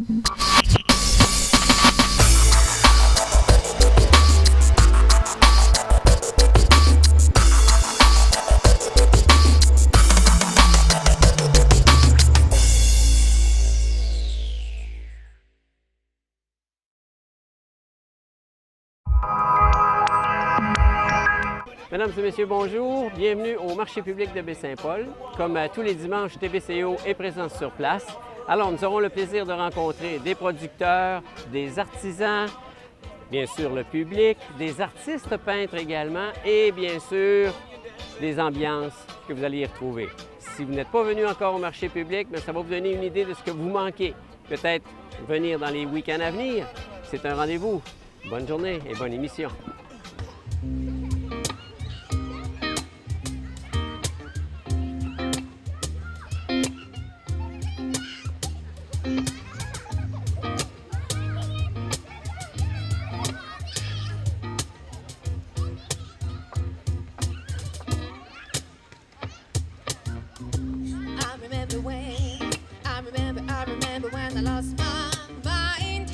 Mesdames et messieurs, bonjour. Bienvenue au marché public de Baie-Saint-Paul. Comme tous les dimanches, TVCO est présent sur place. Alors, nous aurons le plaisir de rencontrer des producteurs, des artisans, bien sûr le public, des artistes peintres également et bien sûr des ambiances que vous allez y retrouver. Si vous n'êtes pas venu encore au marché public, bien, ça va vous donner une idée de ce que vous manquez. Peut-être venir dans les week-ends à venir. C'est un rendez-vous. Bonne journée et bonne émission. I remember when I lost my mind.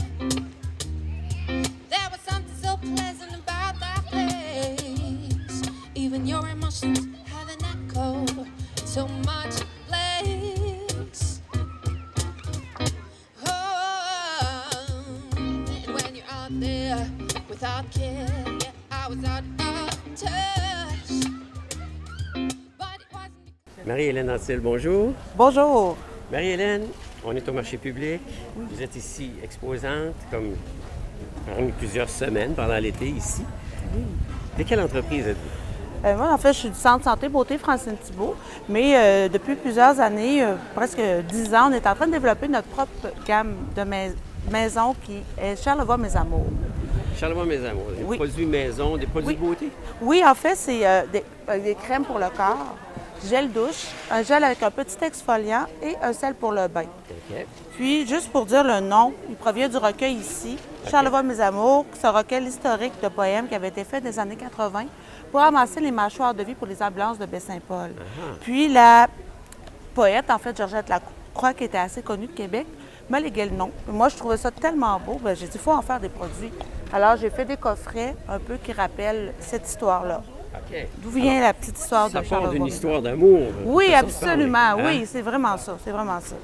There was something so pleasant about that place. Even your emotions have an echo, so much place. Oh, and when you're out there without care, yeah, I was out of touch. But it wasn't. Marie-Hélène Anctil, bonjour. Bonjour. Marie-Hélène, on est au marché public. Vous êtes ici exposante, comme parmi plusieurs semaines pendant l'été ici. De quelle entreprise êtes-vous? Moi, en fait, je suis du Centre Santé Beauté Francine Thibault, mais depuis plusieurs années, presque 10 ans, on est en train de développer notre propre gamme de maisons qui est Charlevoix Mes Amours. Charlevoix Mes Amours, des Oui. produits maison, des produits de beauté? Oui, en fait, c'est des crèmes pour le corps, gel douche, un gel avec un petit exfoliant et un sel pour le bain. OK. Puis, juste pour dire le nom, il provient du recueil ici, Charlevoix Mes Amours, ce recueil historique de poèmes qui avait été fait des années 80 pour ramasser les mâchoires de vie pour les ambulances de Baie-Saint-Paul. Puis, la poète, en fait, Georgette Lacroix, qui était assez connue de Québec, m'a légué le nom. Moi, je trouvais ça tellement beau, bien, j'ai dit, il faut en faire des produits. Alors, j'ai fait des coffrets un peu qui rappellent cette histoire-là. OK. D'où vient la petite histoire Ça de part Charlevoix? d'une histoire d'amour. Oui, façon de absolument. parler, hein? Oui, c'est vraiment ça. C'est vraiment ça.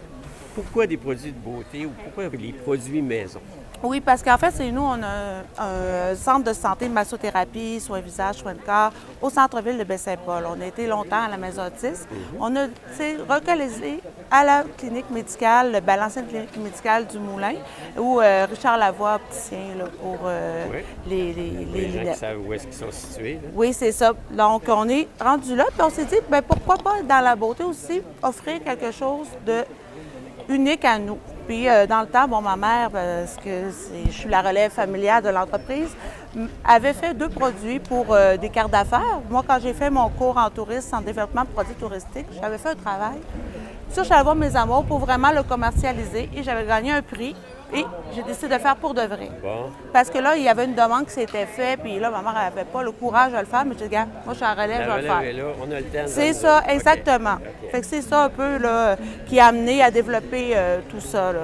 Pourquoi des produits de beauté ou pourquoi les produits maison? Oui, parce qu'en fait, c'est nous, on a un centre de santé, de massothérapie, soins visage, soins de corps, au centre-ville de Baie-Saint-Paul. On a été longtemps à la maison autiste. On a relocalisé à la clinique médicale, l'ancienne clinique médicale du Moulin, où Richard Lavoie, opticien, là, pour les Les gens qui lunettes. savent où est-ce qu'ils sont situés. Là. Oui, c'est ça. Donc, on est rendu là, puis on s'est dit, bien, pourquoi pas, dans la beauté aussi, offrir quelque chose de unique à nous. Puis, dans le temps, bon, ma mère, parce que je suis la relève familiale de l'entreprise, avait fait 2 produits pour des cartes d'affaires. Moi, quand j'ai fait mon cours en tourisme, en développement de produits touristiques, j'avais fait un travail sur Charlevoix Mes Amours pour vraiment le commercialiser et j'avais gagné un prix et j'ai décidé de le faire pour de vrai. Bon. Parce que là, il y avait une demande qui s'était faite, puis là, ma mère n'avait pas le courage de le faire, mais j'ai dit, regarde, moi, je suis en relève, La je vais le relève est faire. là, on a le temps. C'est ça, exactement. OK. Fait que c'est ça un peu là, qui a amené à développer tout ça. Là.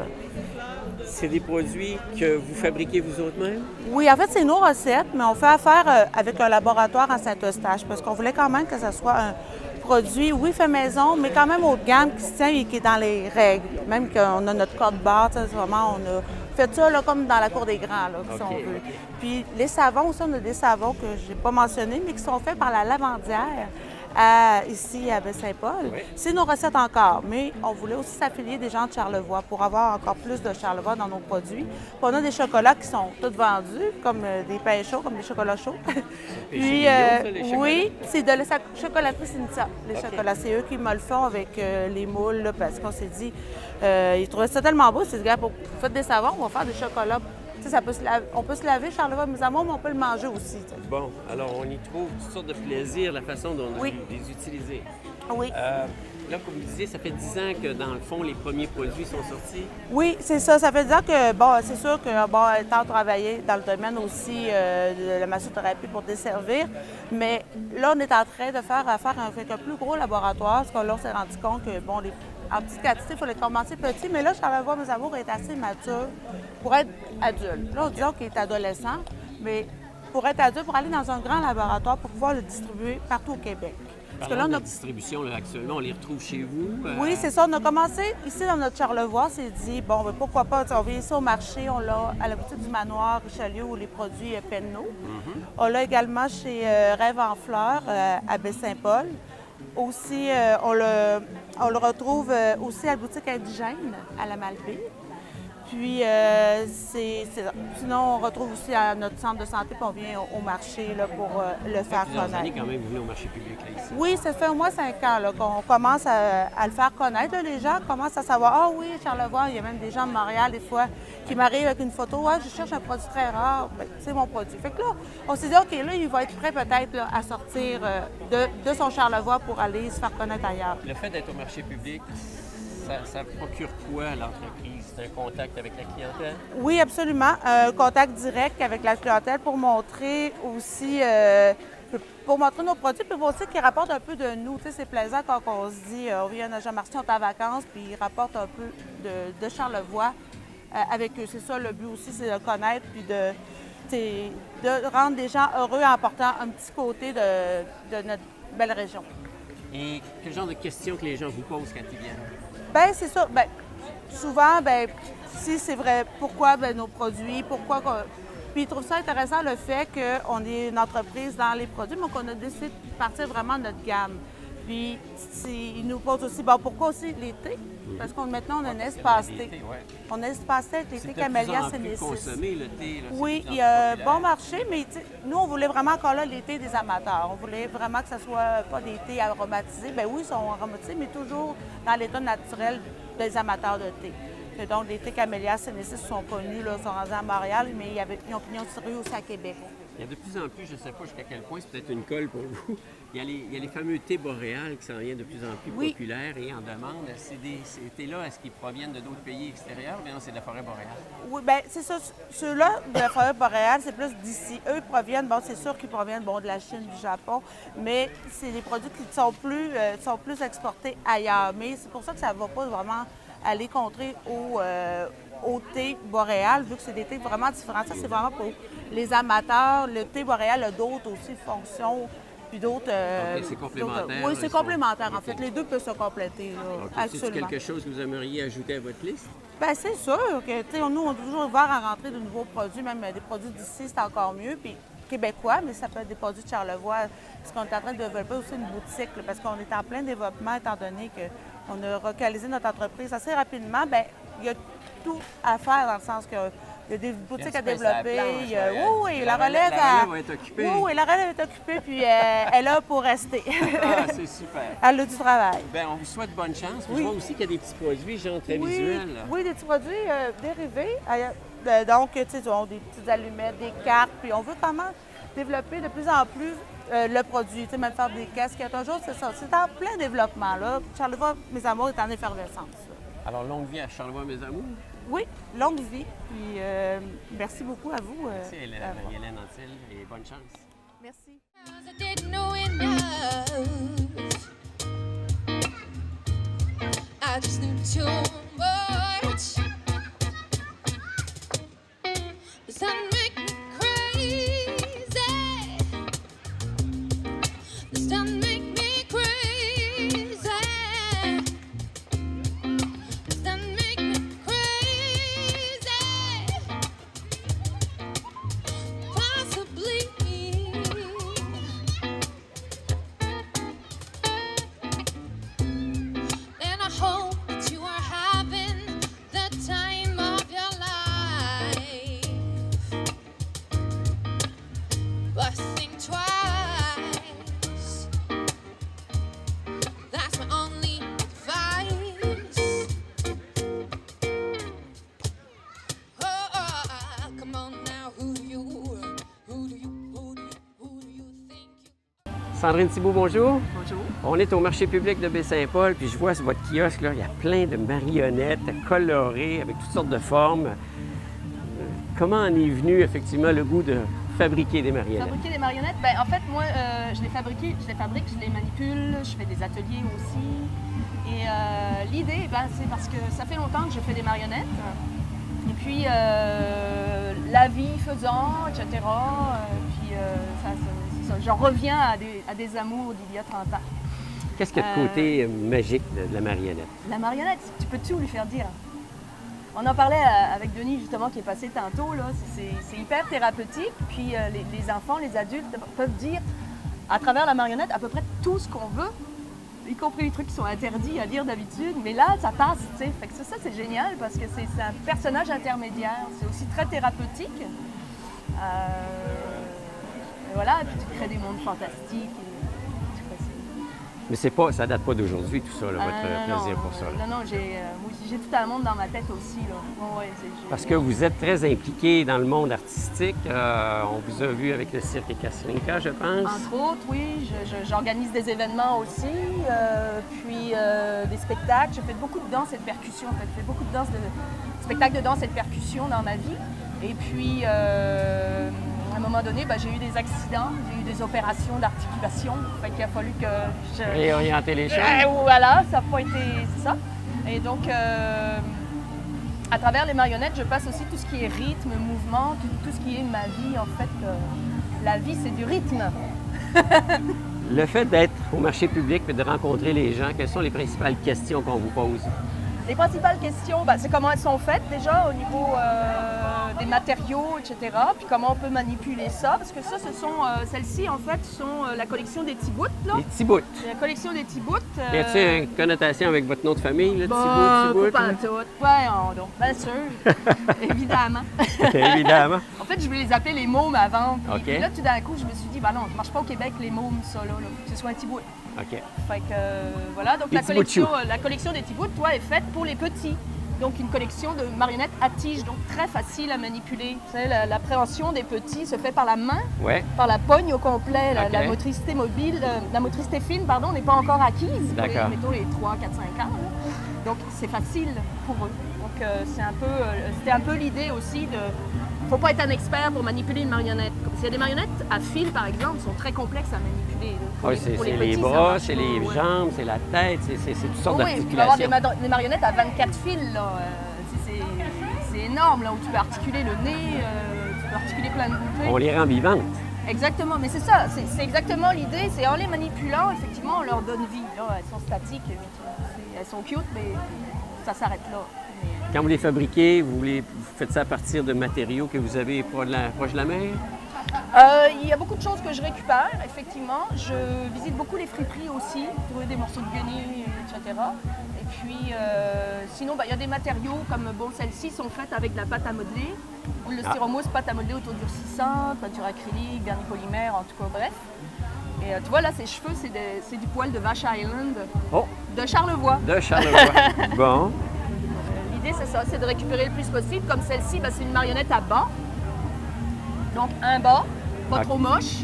C'est des produits que vous fabriquez vous autres-mêmes? Oui, en fait, c'est nos recettes, mais on fait affaire avec un laboratoire à Saint-Eustache parce qu'on voulait quand même que ce soit un produit, oui, fait maison, mais quand même haut de gamme qui se tient et qui est dans les règles. Même qu'on a notre code barre, tu sais, vraiment, on a fait ça là, comme dans la cour des grands, là, si on veut. Puis les savons aussi, on a des savons que je n'ai pas mentionnés, mais qui sont faits par la Lavandière. Ici à Baie-Saint-Paul. Oui. C'est nos recettes encore, mais on voulait aussi s'affilier des gens de Charlevoix pour avoir encore plus de Charlevoix dans nos produits. Puis on a des chocolats qui sont tous vendus, comme des pains chauds, comme des chocolats chauds. Puis c'est mignon, ça, les chocolats? Oui, c'est de la chocolaterie Cynthia. Les chocolats, c'est eux qui me le font avec les moules, là, parce qu'on s'est dit, ils trouvaient ça tellement beau, c'est dit, pour faire des savons, on va faire des chocolats. Tu sais, ça peut on peut se laver, Charlevoix Mes Amours, mais on peut le manger aussi. Tu sais. Bon, alors on y trouve toutes sortes de plaisirs, la façon dont on a Oui. de les utiliser. Oui. Là, comme vous disiez, ça fait 10 ans que dans le fond, les premiers produits sont sortis. Oui, c'est ça. Ça veut dire que, bon, c'est sûr que, bon, étant travaillé dans le domaine aussi de la massothérapie pour desservir, mais là, on est en train de faire affaire avec un plus gros laboratoire, parce que là, on s'est rendu compte que, bon, en petite quantité, il faut les commencer petit. Mais là, Charlevoix Mes Amours est assez mature pour être adulte. Là, disons qu'il est adolescent, mais pour être adulte, pour aller dans un grand laboratoire pour pouvoir le distribuer partout au Québec. Parce que là, Parlant on de a... la distribution, là, actuellement, on les retrouve chez vous. Oui, c'est ça. On a commencé ici dans notre Charlevoix. On s'est dit, bon, ben, pourquoi pas, on vient ici au marché, on l'a à la boutique du Manoir Richelieu où les produits Penneau. On l'a également chez Rêve en Fleurs à Baie-Saint-Paul. Aussi, on le retrouve aussi à la boutique Indigène à la Malbaie. Puis, sinon, on retrouve aussi à notre centre de santé, puis on vient au marché là, pour le faire Plusieurs années connaître. quand même, vous venez au marché public là, ici. Oui, ça fait au moins 5 ans là, qu'on commence à le faire connaître. Là, les gens commencent à savoir, ah oui, Charlevoix, il y a même des gens de Montréal, des fois, qui m'arrivent avec une photo. Ouais, je cherche un produit très rare. Bien, c'est mon produit. Fait que là, on s'est dit, OK, là, il va être prêt peut-être là, à sortir de son Charlevoix pour aller se faire connaître ailleurs. Le fait d'être au marché public, ça procure quoi à l'entreprise? C'est un contact avec la clientèle? Oui, absolument. Un contact direct avec la clientèle pour montrer aussi, pour montrer nos produits, puis aussi qu'ils rapportent un peu de nous. Tu sais, c'est plaisant quand on se dit, on vient à Jean-Marty, on est en vacances, puis ils rapportent un peu de Charlevoix avec eux. C'est ça le but aussi, c'est de connaître, puis de rendre les gens heureux en portant un petit côté de notre belle région. Et quel genre de questions que les gens vous posent quand ils viennent? Bien, c'est ça. Bien, souvent, bien, si c'est vrai, pourquoi bien, nos produits, pourquoi... Puis ils trouvent ça intéressant le fait qu'on est une entreprise dans les produits, mais qu'on a décidé de partir vraiment de notre gamme. Puis ils nous posent aussi, bon, pourquoi aussi l'été? Parce qu'on maintenant, on a un espace thé. Ouais. On a un espace thé avec les thés Camellia Sénécis. Consommé le thé. Là, Oui, c'est il y a un populaire. bon marché, mais nous, on voulait vraiment encore là l'été des amateurs. On voulait vraiment que ce soit pas des thés aromatisés. Bien oui, ils sont aromatisés, mais toujours dans l'état naturel des amateurs de thé. Et donc, les thés Camellia Sénécis sont connus, là, sont rendus à Montréal, mais ils ont pignon sur rue aussi à Québec. Il y a de plus en plus, je ne sais pas jusqu'à quel point, c'est peut-être une colle pour vous, il y a les fameux thés boréales qui s'en viennent de plus en plus Oui. populaires et en demande. Ces thés-là, est-ce qu'ils proviennent de d'autres pays extérieurs? Bien non, c'est de la forêt boréale. Oui, bien, c'est ça. Ceux-là, de la forêt boréale, c'est plus d'ici. Eux proviennent, bon, c'est sûr qu'ils proviennent bon, de la Chine, du Japon, mais c'est des produits qui sont plus exportés ailleurs. Mais c'est pour ça que ça ne va pas vraiment aller contrer au thé boréal, vu que c'est des thés vraiment différents. Ça, c'est vraiment pour les amateurs. Le thé boréal a d'autres aussi fonctions, puis d'autres... Ok, c'est complémentaire, Oui, là, c'est ils sont- complémentaire, en ok. fait. Les deux peuvent se compléter, là, Donc, c'est absolument. quelque chose que vous aimeriez ajouter à votre liste? Bien, c'est sûr que, tu sais, nous, on est toujours ouvert à rentrer de nouveaux produits, même des produits d'ici, c'est encore mieux. Puis québécois, mais ça peut être des produits de Charlevoix, parce qu'on est en train de développer aussi une boutique, là, parce qu'on est en plein développement, étant donné qu'on a localisé notre entreprise assez rapidement. Bien, il y a tout à faire dans le sens que il y a des boutiques à développer. Il y a un Oui, space à la planche, oui, ouais. la relève, La relève va être occupée. Oui, oui, la relève est occupée, puis elle est là pour rester. Ah, c'est super. Elle a du travail. Bien, on vous souhaite bonne chance. Puis Oui. Je vois aussi qu'il y a des petits produits, genre très Oui, visuels. là. oui, des petits produits dérivés. Donc, tu sais, on a des petites allumettes, des cartes, puis on veut vraiment développer de plus en plus le produit, tu sais, même faire des casquettes. Un jour, c'est ça. C'est en plein développement, là. Charlevoix, Mes Amours, est en effervescence. là. Alors, longue vie à Charlevoix, mes amours. Oui, longue vie, puis merci beaucoup à vous. Merci, Hélène, Marie-Hélène Anctil, et bonne chance. Merci. I didn't know enough. I just knew too much. Does that make me crazy? Does that make me crazy? Does that make me crazy? Possibly. And I hope that you are having the time of your life. But think twice. That's my only advice. Oh, come on now, who do you think you? Sandrine Thibault, bonjour. Bonjour. On est au marché public de Baie-Saint-Paul, puis je vois sur votre kiosque, là, il y a plein de marionnettes colorées avec toutes sortes de formes. Comment en est venu effectivement le goût de fabriquer des marionnettes? Fabriquer des marionnettes, ben en fait, moi, je les fabrique, je les manipule, je fais des ateliers aussi. Et l'idée, c'est parce que ça fait longtemps que je fais des marionnettes. Et puis, la vie faisant, etc. C'est ça. J'en reviens à des amours d'il y a 30 ans. Qu'est-ce qu'il y a de côté magique de la marionnette? La marionnette, tu peux tout lui faire dire. On en parlait avec Denis, justement, qui est passé tantôt. Là. C'est hyper thérapeutique. Puis les enfants, les adultes peuvent dire, à travers la marionnette, à peu près tout ce qu'on veut, y compris les trucs qui sont interdits à dire d'habitude. Mais là, ça passe, tu sais. Fait que ça, c'est génial parce que c'est un personnage intermédiaire. C'est aussi très thérapeutique. Et voilà, et puis tu crées des mondes fantastiques. Mais ça date pas d'aujourd'hui, tout ça, là, votre plaisir pour ça. Là. Non, j'ai tout un monde dans ma tête aussi. Là. Ouais, parce que vous êtes très impliqué dans le monde artistique. On vous a vu avec le cirque Caslinka, je pense. Entre autres, oui. J'organise des événements aussi, puis des spectacles. Je fais beaucoup de danse et de percussion. En fait. Je fais beaucoup de spectacles de danse et de percussion dans ma vie. Et puis, à un moment donné, j'ai eu des accidents, j'ai eu des opérations d'articulation. Fait qu'il a fallu que je... Réorienter les choses. Voilà, ça n'a pas été... C'est ça. Et donc, à travers les marionnettes, je passe aussi tout ce qui est rythme, mouvement, tout ce qui est ma vie. En fait, la vie, c'est du rythme. Le fait d'être au marché public et de rencontrer les gens, quelles sont les principales questions qu'on vous pose? Les principales questions, c'est comment elles sont faites déjà au niveau des matériaux, etc. Puis comment on peut manipuler ça, parce que ça, celles-ci, en fait, sont la collection des petits bouts. Les petits bouts. La collection des petits bouts. Y a-t-il une connotation avec votre nom de famille, le petit bout? Pas tout. Donc, bien sûr, évidemment. Évidemment. En fait, je voulais les appeler les mômes avant. Puis, OK. là, tout d'un coup, je me suis dit, non, ça marche pas au Québec, les mômes, ça, là. Que ce soit un petit bout. OK. Fait que, voilà, donc la collection des petits bouts, est faite pour les petits. Donc une collection de marionnettes à tige, donc très facile à manipuler. Vous savez, l'appréhension des petits se fait par la main, par la pogne au complet. La motricité mobile, la motricité fine, n'est pas encore acquise pour mettons, les 3, 4, 5 ans. Là. Donc c'est facile pour eux. Donc c'était un peu l'idée aussi de... Il ne faut pas être un expert pour manipuler une marionnette. S'il y a des marionnettes à fil, par exemple, sont très complexes à manipuler. C'est les bras, c'est les jambes, c'est la tête, c'est toutes sortes d'articulations. Tu peux avoir des marionnettes à 24 fils. Là. C'est énorme, là, où tu peux articuler le nez, tu peux articuler plein de trucs. On les rend vivantes. Exactement, mais c'est ça, c'est exactement l'idée. C'est en les manipulant, effectivement, on leur donne vie. Là, elles sont statiques, elles sont cute, mais ça s'arrête là. Quand vous les fabriquez, vous faites ça à partir de matériaux que vous avez proche de la mer? Il y a beaucoup de choses que je récupère, effectivement. Je visite beaucoup les friperies aussi, trouver des morceaux de guenilles, etc. Et puis, sinon, il y a des matériaux comme celles-ci sont faites avec de la pâte à modeler, ou le styromousse, pâte à modeler autodurcissante, peinture acrylique, vernis polymère, en tout cas, bref. Et tu vois, là, ces cheveux, c'est du poil de vache Highland de Charlevoix. De Charlevoix. Bon. L'idée, c'est ça, c'est de récupérer le plus possible. Comme celle-ci, c'est une marionnette à bas. Donc, un bas, pas trop moche.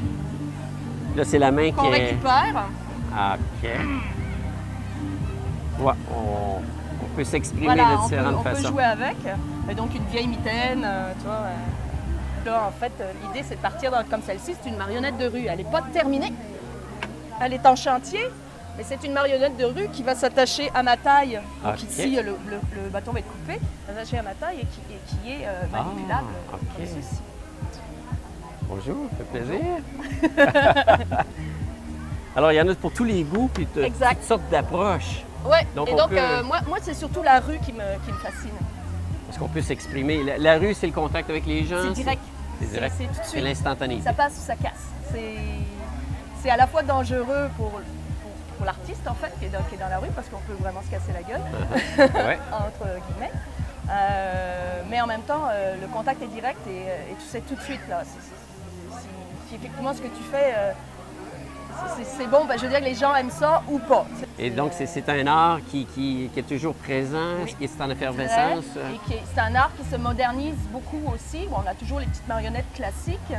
Là, c'est la main qu'on récupère. OK. Ouais, on peut s'exprimer de différentes façons. On peut jouer avec. Et donc, une vieille mitaine, tu vois. Là, en fait, l'idée, c'est de partir comme celle-ci. C'est une marionnette de rue. Elle n'est pas terminée. Elle est en chantier. Mais c'est une marionnette de rue qui va s'attacher à ma taille. Donc ici, le bâton va être coupé, attaché à ma taille et qui est manipulable comme ceci. Bonjour, ça fait plaisir. Alors, il y en a pour tous les goûts puis toutes sortes d'approches. Oui, et donc moi, c'est surtout la rue qui me fascine. Parce qu'on peut s'exprimer. La rue, c'est le contact avec les gens. C'est direct. C'est direct. C'est tout de suite. C'est l'instantané. Ça passe ou ça casse. C'est à la fois dangereux pour l'artiste, en fait, qui est dans la rue, parce qu'on peut vraiment se casser la gueule, entre guillemets. Mais en même temps, le contact est direct et tu sais tout de suite, là, si effectivement ce que tu fais, c'est bon, je veux dire que les gens aiment ça ou pas. Et donc, c'est un art qui est toujours présent, qui est en effervescence. C'est un art qui se modernise beaucoup aussi. Bon, on a toujours les petites marionnettes classiques,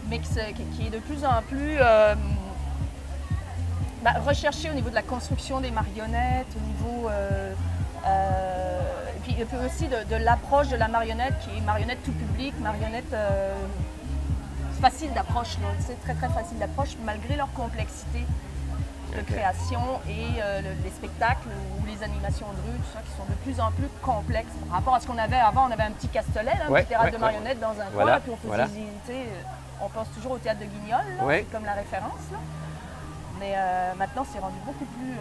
mais qui est de plus en plus... recherché au niveau de la construction des marionnettes, au niveau et puis aussi de l'approche de la marionnette, qui est marionnette tout public, marionnette facile d'approche, c'est très très facile d'approche malgré leur complexité. de Ok. création et les spectacles ou les animations de rue, tout ça, qui sont de plus en plus complexes par rapport à ce qu'on avait avant. On avait un petit castelet, là, un Ouais, petit théâtre ouais, de ouais. marionnettes dans un Voilà, coin, puis on faisait, voilà. tu sais, on pense toujours au théâtre de Guignol, là, Ouais. c'est comme la référence. Là. Mais maintenant, c'est rendu beaucoup plus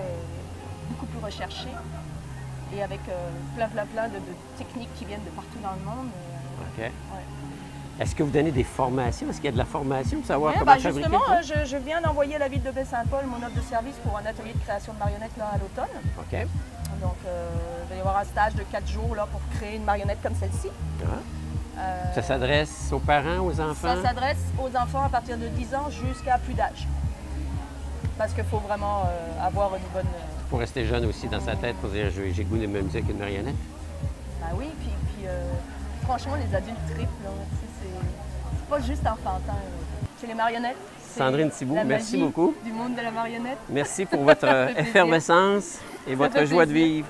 recherché et avec plein de techniques qui viennent de partout dans le monde. OK. Ouais. Est-ce que vous donnez des formations? Est-ce qu'il y a de la formation pour savoir Ouais, comment ben fabriquer justement, le truc? je viens d'envoyer à la ville de Baie-Saint-Paul mon offre de service pour un atelier de création de marionnettes là, à l'automne. OK. Donc, il va y avoir un stage de 4 jours là, pour créer une marionnette comme celle-ci. Ah. Ça s'adresse aux parents, aux enfants? Ça s'adresse aux enfants à partir de 10 ans jusqu'à plus d'âge. Parce qu'il faut vraiment avoir une bonne... Pour rester jeune aussi dans sa tête, pour dire j'ai le goût de me musique qu'une marionnette. Ben oui, puis franchement, les adultes trippent. Là, tu sais, c'est pas juste enfantin. Là. C'est les marionnettes. c'est Sandrine Thibault, la merci magie beaucoup. Du monde de la marionnette. Merci pour votre fait plaisir. effervescence et votre fait joie de plaisir. vivre.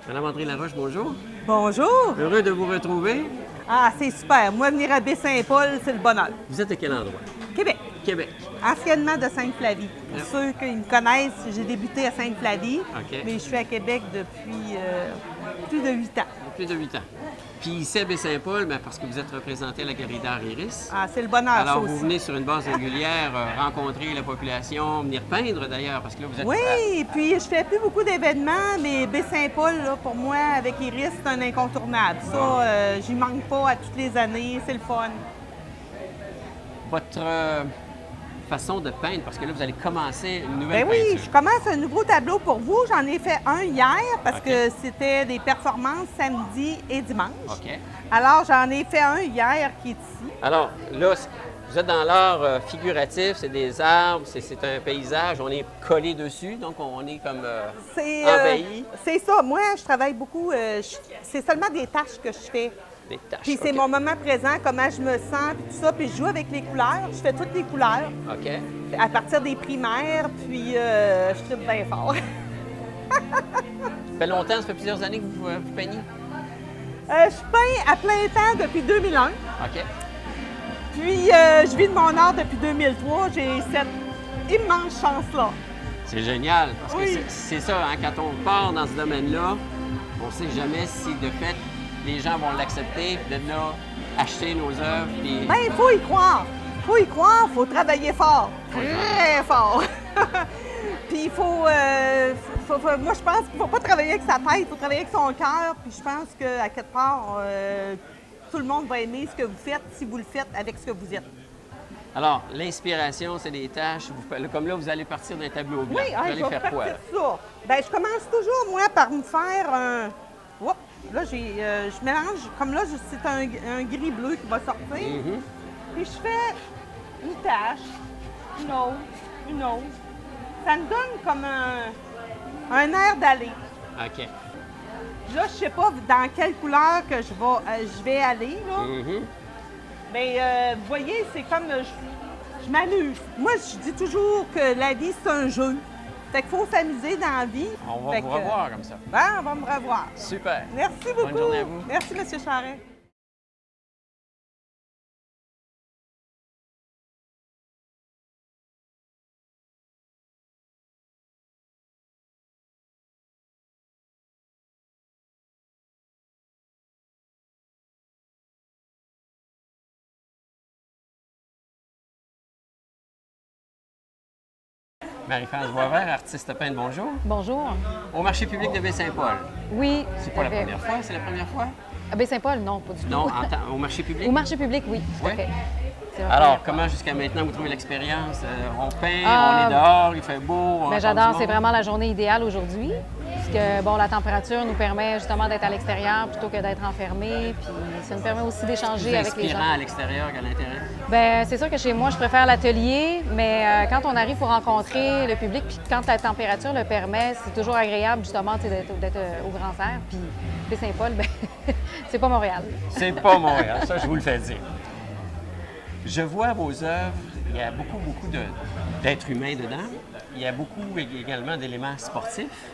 Madame André Laroche, bonjour. Bonjour! Heureux de vous retrouver. Ah, c'est super. Moi, venir à Baie-Saint-Paul, c'est le bonheur. Vous êtes de quel endroit? Québec, Québec. anciennement de Sainte-Flavie. Pour Yep. ceux qui me connaissent, j'ai débuté à Sainte-Flavie, OK. mais je suis à Québec depuis plus de 8 ans. Plus de 8 ans. Puis ici à Baie-Saint-Paul, ben, parce que vous êtes représenté à la Galerie d'art Iris. Ah, c'est le bonheur, Alors, ça vous aussi. venez sur une base régulière rencontrer la population, venir peindre d'ailleurs, parce que là, vous êtes... Oui, et puis je fais plus beaucoup d'événements, mais Baie-Saint-Paul, là, pour moi, avec Iris, c'est un incontournable. Ça, j'y manque pas à toutes les années, c'est le fun. Votre façon de peindre, parce que là, vous allez commencer une nouvelle Ben oui, peinture. je commence un nouveau tableau pour vous. J'en ai fait un hier parce OK. que c'était des performances samedi et dimanche. OK. Alors, j'en ai fait un hier qui est ici. Alors, là, vous êtes dans l'art figuratif, c'est des arbres, c'est un paysage, on est collé dessus, donc on est comme C'est envahi. c'est ça. Moi, je travaille beaucoup. C'est seulement des tâches que je fais. Des taches. Puis c'est OK. mon moment présent, comment je me sens, puis tout ça. Puis je joue avec les couleurs. Je fais toutes les couleurs OK. à partir des primaires. Puis je tripe bien fort. Ça fait longtemps, ça fait plusieurs années que vous peignez? Je peins à plein temps depuis 2001. OK. Puis je vis de mon art depuis 2003. J'ai cette immense chance-là. C'est génial, parce que Oui. c'est ça, hein, quand on part dans ce domaine-là, on ne sait jamais si de fait les gens vont l'accepter, puis de là, acheter nos œuvres, puis... Ben, il faut y croire. Faut y croire, faut travailler fort. Faut y Très fort. Puis il faut, moi, je pense qu'il ne faut pas travailler avec sa tête, il faut travailler avec son cœur. Puis je pense qu'à quelque part, tout le monde va aimer ce que vous faites si vous le faites avec ce que vous êtes. Alors, l'inspiration, c'est des tâches. Comme là, vous allez partir d'un tableau blanc. Oui, vous allez je vais faire quoi, là? partir ça. Ben, je commence toujours, moi, par me faire un... Oups, là, je mélange, comme là, c'est un gris-bleu qui va sortir. Mhm. Puis je fais une tache, une autre. Ça me donne comme un air d'aller. OK. Là, je sais pas dans quelle couleur que je vais aller, là. Mhm. Mais vous voyez, c'est comme je m'amuse. Moi, je dis toujours que la vie, c'est un jeu. Fait qu'il faut s'amuser dans la vie. On va Fait vous que, revoir comme ça. Ben, on va me revoir. Super. Merci beaucoup. Bonne journée à vous. Merci, M. Charret. Marie-France Boisvert, artiste peintre, bonjour. Bonjour. Au marché public de Baie-Saint-Paul. Oui. C'est pas la première fois, c'est la première fois? À Baie-Saint-Paul, non, pas du tout. Non, au marché public? Au marché public, oui, tout à Ouais. fait. C'est la Alors, première fois. comment jusqu'à maintenant vous trouvez l'expérience? On peint, Ah, on est dehors, il fait beau. on Ben, entend j'adore, du c'est monde. vraiment la journée idéale aujourd'hui. Puisque, bon, la température nous permet justement d'être à l'extérieur plutôt que d'être enfermés. Puis ça nous permet aussi d'échanger Plus avec les gens. inspirant à l'extérieur qu'à l'intérieur. Ben, c'est sûr que chez moi, je préfère l'atelier, mais quand on arrive pour rencontrer le public, puis quand la température le permet, c'est toujours agréable justement tu sais, d'être au grand air. Puis Baie-Saint-Paul, ben, c'est pas Montréal. C'est pas Montréal, ça je vous le fais dire. Je vois vos œuvres, il y a beaucoup d'êtres humains dedans. Il y a beaucoup également d'éléments sportifs.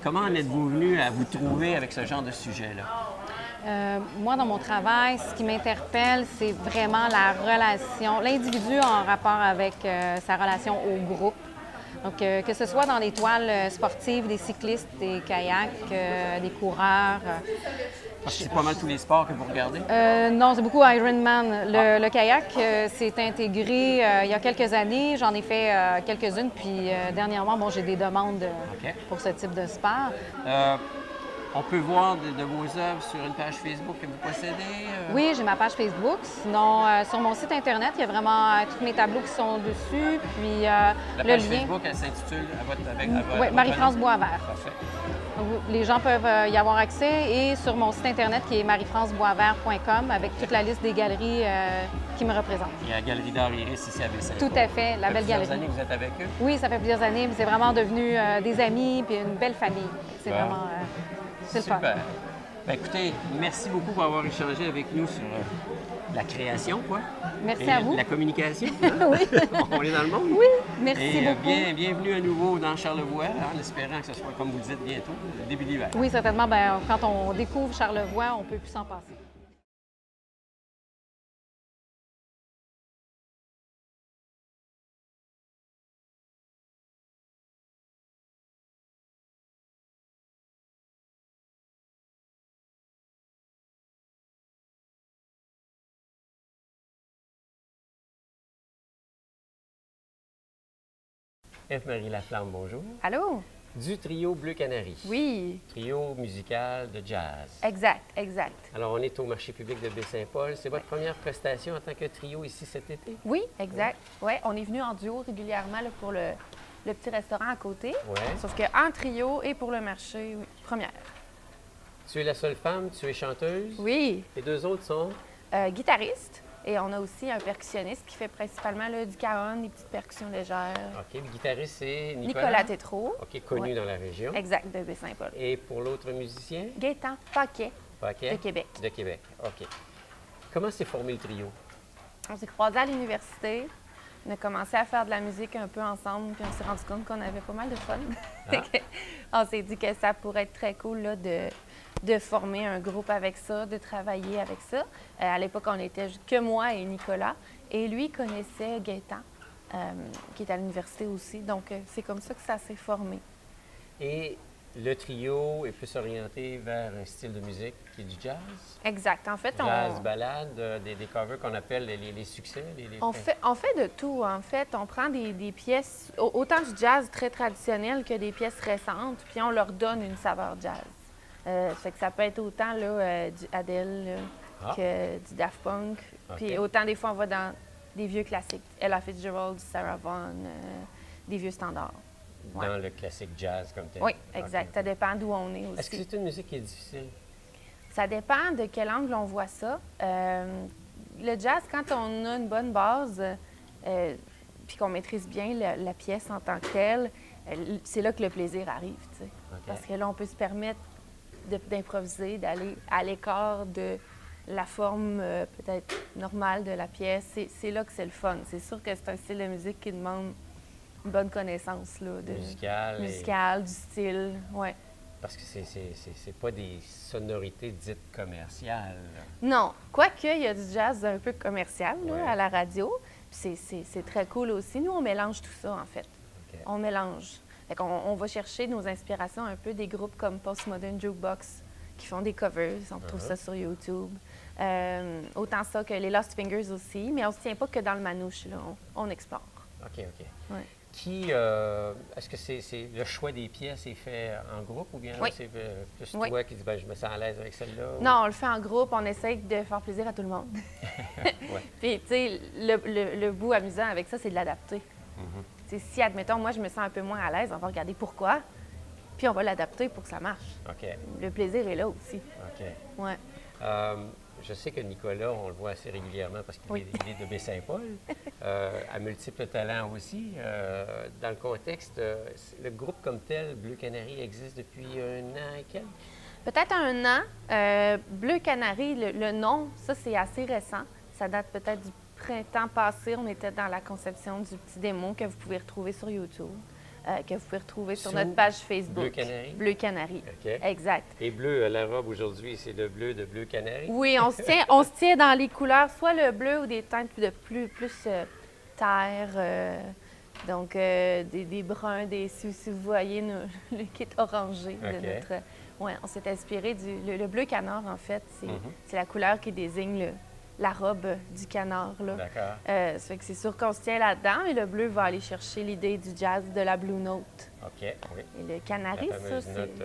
Comment en êtes-vous venu à vous trouver avec ce genre de sujet-là? Moi, dans mon travail, ce qui m'interpelle, c'est vraiment la relation, l'individu en rapport avec sa relation au groupe. Donc, que ce soit dans des toiles sportives, des cyclistes, des kayaks, des coureurs. Parce que c'est pas mal tous les sports que vous regardez. Non, c'est beaucoup Ironman. Le kayak s'est intégré il y a quelques années. J'en ai fait quelques-unes. Puis dernièrement, bon, j'ai des demandes OK. pour ce type de sport. On peut voir de vos œuvres sur une page Facebook que vous possédez? Oui, j'ai ma page Facebook. Sinon, sur mon site Internet, il y a vraiment tous mes tableaux qui sont dessus. Puis La le page lien. Facebook, elle s'intitule à votre Oui, Marie-France nom? Boisvert. Parfait. Donc, les gens peuvent y avoir accès et sur mon site Internet qui est mariefranceboisvert.com avec toute la liste des galeries qui me représentent. Il y a la Galerie d'art Iris ici à Baie-Saint-Paul. Tout à fait, la Ça fait belle plusieurs galerie. années que vous êtes avec eux? Oui, ça fait plusieurs années, mais c'est vraiment devenu des amis puis une belle famille. C'est Bon. vraiment... c'est le fun. Super. Ben, écoutez, merci beaucoup pour avoir échangé avec nous sur la création, quoi. Merci Et à vous. la communication. hein? Oui. On est dans le monde. Oui, merci Et beaucoup. bienvenue à nouveau dans Charlevoix, en espérant que ce soit, comme vous le dites, bientôt, le début d'hiver. Oui, certainement. Ben, quand on découvre Charlevoix, on ne peut plus s'en passer. Eve-Marie Laflamme, bonjour. Allô? Du trio Bleu Canari. Oui, Trio musical de jazz. exact, exact. Alors, on est au marché public de Baie-Saint-Paul. C'est votre première prestation en tant que trio ici cet été? Oui, exact. Ouais, on est venu en duo régulièrement là, pour le petit restaurant à côté. Ouais. Sauf qu'en trio et pour le marché, oui, première. Tu es la seule femme, tu es chanteuse. Oui, Les deux autres sont? guitariste. Et on a aussi un percussionniste qui fait principalement là, du cajon, des petites percussions légères. OK. Le guitariste, c'est Nicolas Tétrault. OK, connu Ouais. dans la région. Exact, de Baie-Saint-Paul. Et pour l'autre musicien? Gaétan Paquet Paquet? de Québec. De Québec, OK. Comment s'est formé le trio? On s'est croisés à l'université. On a commencé à faire de la musique un peu ensemble, puis on s'est rendu compte qu'on avait pas mal de fun. Ah. On s'est dit que ça pourrait être très cool là, de former un groupe avec ça, de travailler avec ça. À l'époque, on était que moi et Nicolas. Et lui connaissait Gaétan, qui est à l'université aussi. Donc, c'est comme ça que ça s'est formé. Et le trio est plus orienté vers un style de musique qui est du jazz? Exact. En fait, Jazz, ballade, des covers qu'on appelle les succès? on fait de tout, en fait. On prend des pièces, autant du jazz très traditionnel que des pièces récentes, puis on leur donne une saveur jazz. Fait que ça peut être autant là, du Adele là, Ah. que du Daft Punk. Puis OK. autant des fois, on va dans des vieux classiques. Ella Fitzgerald, Sarah Vaughan, des vieux standards. Ouais. Dans le classique jazz comme tel? Oui, exact. OK. Ça dépend d'où on est Est-ce que aussi. c'est une musique qui est difficile? Ça dépend de quel angle on voit ça. Le jazz, quand on a une bonne base, puis qu'on maîtrise bien la pièce en tant que telle, c'est là que le plaisir arrive, tu sais. OK. Parce que là, on peut se permettre d'improviser, d'aller à l'écart de la forme peut-être normale de la pièce. C'est là que c'est le fun. C'est sûr que c'est un style de musique qui demande une bonne connaissance là, musicale, du style, ouais. Parce que c'est pas des sonorités dites commerciales. Non, quoique il y a du jazz un peu commercial là, Ouais. à la radio. Puis c'est très cool aussi. Nous, on mélange tout ça, en fait. OK. On mélange. Fait qu'on on va chercher nos inspirations un peu des groupes comme Postmodern Jukebox qui font des covers. On trouve ça sur YouTube. Autant ça que les Lost Fingers aussi. Mais on ne se tient pas que dans le manouche, là. On explore. OK. Ouais. Est-ce que c'est le choix des pièces est fait en groupe ou bien là, Oui. c'est plus Oui. toi qui dis, ben, je me sens à l'aise avec celle-là? Non, on le fait en groupe, on essaye de faire plaisir à tout le monde. Ouais. Puis, tu sais, le bout amusant avec ça, c'est de l'adapter. Tu sais, si, admettons, moi, je me sens un peu moins à l'aise, on va regarder pourquoi, puis on va l'adapter pour que ça marche. OK. Le plaisir est là aussi. OK. Ouais. Je sais que Nicolas, on le voit assez régulièrement parce qu'il Oui. il est de Baie-Saint-Paul, à multiples talents aussi. Dans le contexte, le groupe comme tel, Bleu Canary, existe depuis 1 an et quelques? Peut-être 1 an. Bleu Canary, le nom, ça, c'est assez récent. Ça date peut-être du printemps passé. On était dans la conception du petit démo que vous pouvez retrouver sur YouTube, que vous pouvez retrouver sur Sous notre page Facebook. Bleu Canary? Bleu Canary. OK. Exact. Et bleu, la robe aujourd'hui, c'est le bleu de Bleu Canary? Oui, on se tient dans les couleurs, soit le bleu ou des teintes de plus terre. Donc, des bruns, si vous voyez le kit orangé de OK. notre... Oui, on s'est inspiré le bleu canard, en fait. Mhm. C'est la couleur qui désigne la robe du canard, là. D'accord. Ça fait que c'est sûr qu'on se tient là-dedans, et le bleu va aller chercher l'idée du jazz, de la Blue Note. OK, oui. Et le La canari, ça, fameuse c'est... note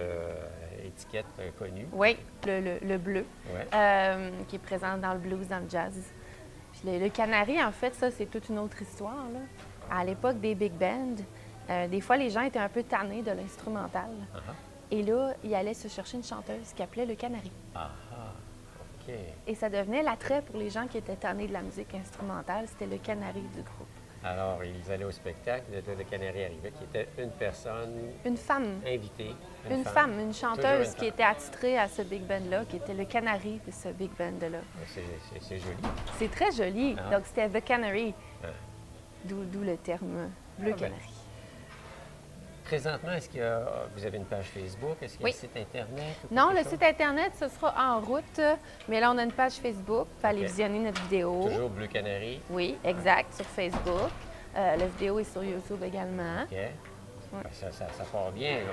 étiquette connue. Oui, le bleu, Ouais. qui est présent dans le blues, dans le jazz. Puis le canari, en fait, ça, c'est toute une autre histoire, là. À l'époque des big bands, des fois, les gens étaient un peu tannés de l'instrumental. Uh-huh. Et là, ils allaient se chercher une chanteuse qui appelait le canari. Ah, OK. Et ça devenait l'attrait pour les gens qui étaient tannés de la musique instrumentale. C'était le canari du groupe. Alors, ils allaient au spectacle, le Canary arrivait, qui était une personne Une femme. invitée. Une Toujours chanteuse une qui femme. était attitrée à ce big band-là, qui était le canari de ce big band-là. C'est joli. C'est très joli. Ah. Donc, c'était The Canary, Ah. d'où le terme bleu Ah ben. canari. Présentement, est-ce que vous avez une page Facebook? Est-ce qu'il y a Oui. un site Internet? ou Non, quelque le chose? site Internet, ce sera en route, mais là, on a une page Facebook. Il faut aller OK. visionner notre vidéo. Toujours Bleu Canary. Oui, exact, sur Facebook. La vidéo est sur YouTube également. OK. Ben, ça part bien. Là.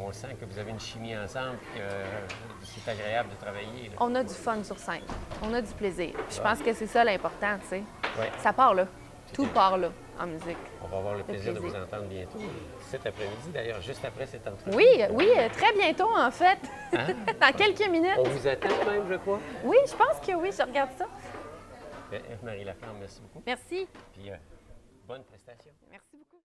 On sent que vous avez une chimie ensemble et que c'est agréable de travailler. Là. On a du fun sur scène. On a du plaisir. Puis je Ouais. pense que c'est ça l'important, tu sais. Ouais. Ça part là. Tout part là, en musique. On va avoir le plaisir de plaisir. vous entendre bientôt. Cet après-midi, d'ailleurs, juste après cette entrevue. Oui, très bientôt, en fait. Hein? Dans quelques minutes. On vous attend même, je crois. Oui, je pense que oui, je regarde ça. Bien, Marie Laflamme, merci beaucoup. Merci. Puis, bonne prestation. Merci beaucoup.